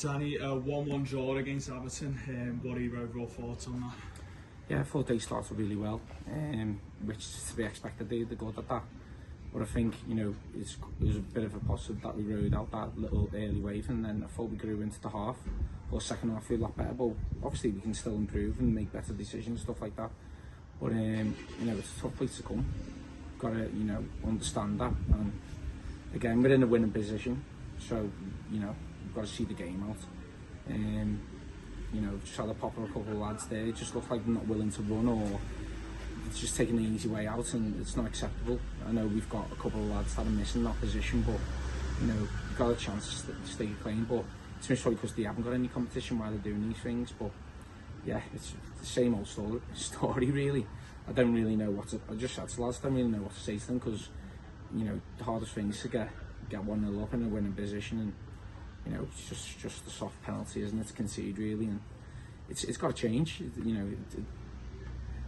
Danny, a 1-1 draw against Atherton. What are your overall thoughts on that? Yeah, I thought they started really well, which is to be expected. They're good at that. But I think, it was a bit of a positive that we rode out that little early wave, and then I thought we grew into the half. Or second half, we were a lot better, but obviously we can still improve and make better decisions, stuff like that. But it's a tough place to come. Got to, understand that. And again, we're in a winning position, so we've got to see the game out. Just had a pop of a couple of lads there. It just looked like they're not willing to run, or it's just taking the easy way out, and it's not acceptable. I know we've got a couple of lads that are missing that position, but we've got a chance to stay playing. But it's probably because they haven't got any competition while they're doing these things. But yeah, it's the same old story really. I don't really know what to. I just said to lads, I don't really know what to say to them, because the hardest thing is to get 1-0 up in a winning position, and it's just a soft penalty, isn't it, to concede really, and it's got to change.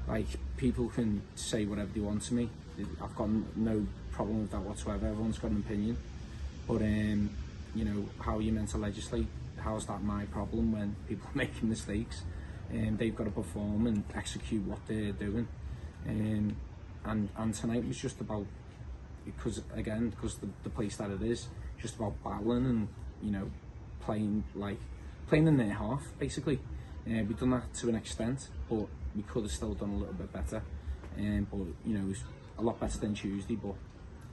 Like, people can say whatever they want to me. I've got no problem with that whatsoever. Everyone's got an opinion, but how are you meant to legislate? How's that my problem when people are making mistakes? They've got to perform and execute what they're doing. And tonight was just about, because the place that it is, just about battling and playing in their half basically. We've done that to an extent, but we could have still done a little bit better. But it was a lot better than Tuesday, but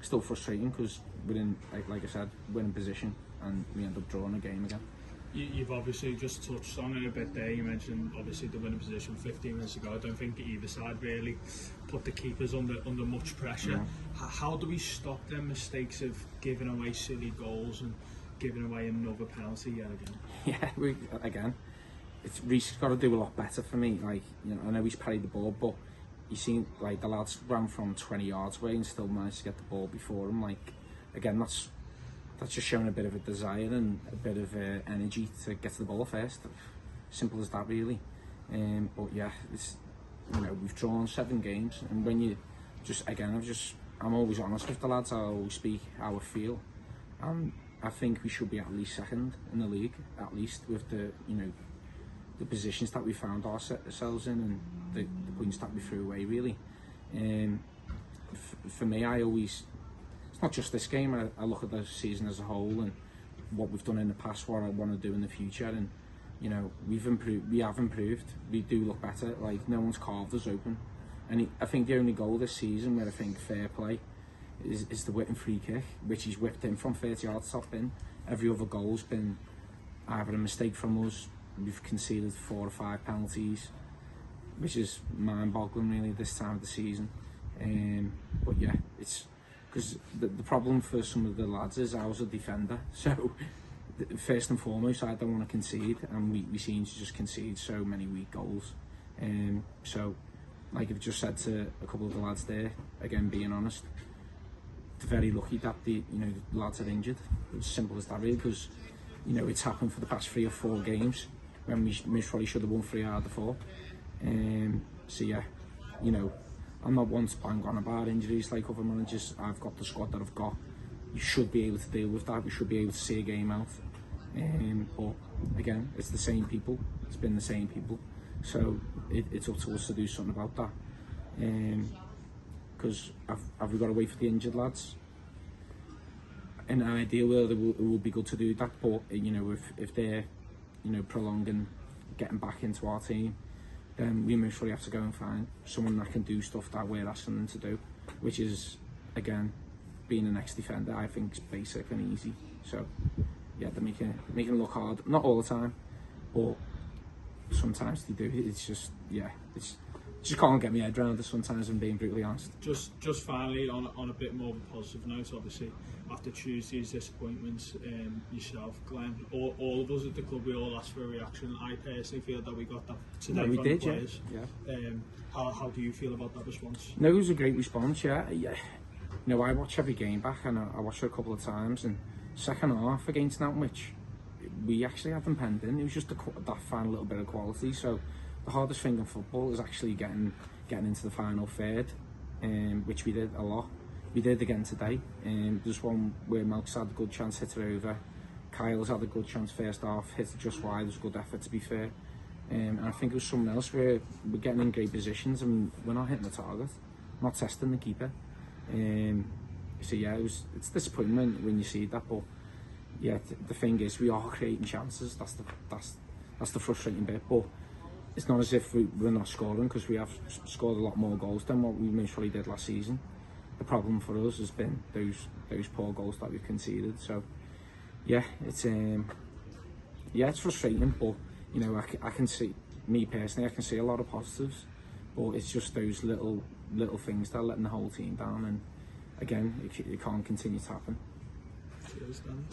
still frustrating because we're in, like I said, winning position, and we end up drawing a game again. You've obviously just touched on it a bit there. You mentioned obviously the winning position 15 minutes ago. I don't think either side really put the keepers under much pressure. No. How do we stop them mistakes of giving away silly goals and giving away another penalty yet again? Yeah, Reece's got to do a lot better for me. I know he's parried the ball, but you seen the lads ran from 20 yards away and still managed to get the ball before him. That's just showing a bit of a desire and a bit of energy to get to the ball first. Simple as that, really. But yeah, we've drawn 7 games, and when you I'm always honest with the lads. I always speak how I feel, and I think we should be at least second in the league, at least with the positions that we found ourselves in, and the points that we threw away really. For me, it's not just this game. I look at the season as a whole and what we've done in the past, what I want to do in the future, and we've improved. We have improved. We do look better. No one's carved us open, and I think the only goal this season where I think fair play is the Whitten free kick, which he's whipped in from 30 yards top in. Every other goal's been either a mistake from us. We've conceded 4 or 5 penalties, which is mind-boggling really this time of the season. But yeah, it's because the problem for some of the lads is I was a defender, so first and foremost I don't want to concede, and we seem to just concede so many weak goals. So like I've just said to a couple of the lads there, again being honest, they're very lucky that the lads are injured. It's simple as that really, because it's happened for the past 3 or 4 games when we probably should have won 3 out of the 4. So yeah, I'm not one to bang on about injuries like other managers. I've got the squad that I've got. You should be able to deal with that. We should be able to see a game out. But again, it's the same people. It's been the same people. So it's up to us to do something about that. Because have we got to wait for the injured lads? In an ideal world, it would be good to do that. But if they're prolonging getting back into our team, then we most probably have to go and find someone that can do stuff that we're asking them to do, which is, again, being an ex-defender. I think is basic and easy. So yeah, they're making it look hard. Not all the time, but sometimes they do. It's just, yeah, just can't get my head around it sometimes, I'm being brutally honest. Just finally, on a bit more of a positive note, obviously after Tuesday's disappointments, yourself, Glenn, all of us at the club, we all asked for a reaction. I personally feel that we got that today from the players. Yeah. How do you feel about that response? No, it was a great response. Yeah. I watch every game back, and I watched it a couple of times, and second half against Nantwich, we actually had them penned in. It was just that final little bit of quality. So the hardest thing in football is actually getting into the final third, which we did a lot. We did again today. There's one where Malks had a good chance, hit it over. Kyle's had a good chance first half, hit it just wide, it was a good effort to be fair. And I think it was someone else where we're getting in great positions and we're not hitting the target, not testing the keeper. So yeah, it's disappointment when you see that, but yeah, the thing is we are creating chances. That's the frustrating bit, but it's not as if we're not scoring, because we have scored a lot more goals than what we most probably did last season. The problem for us has been those poor goals that we've conceded. So yeah, it's frustrating, but you know, I can see, me personally, I can see a lot of positives, but it's just those little things that are letting the whole team down, and again, it can't continue to happen. Cheers, Dan.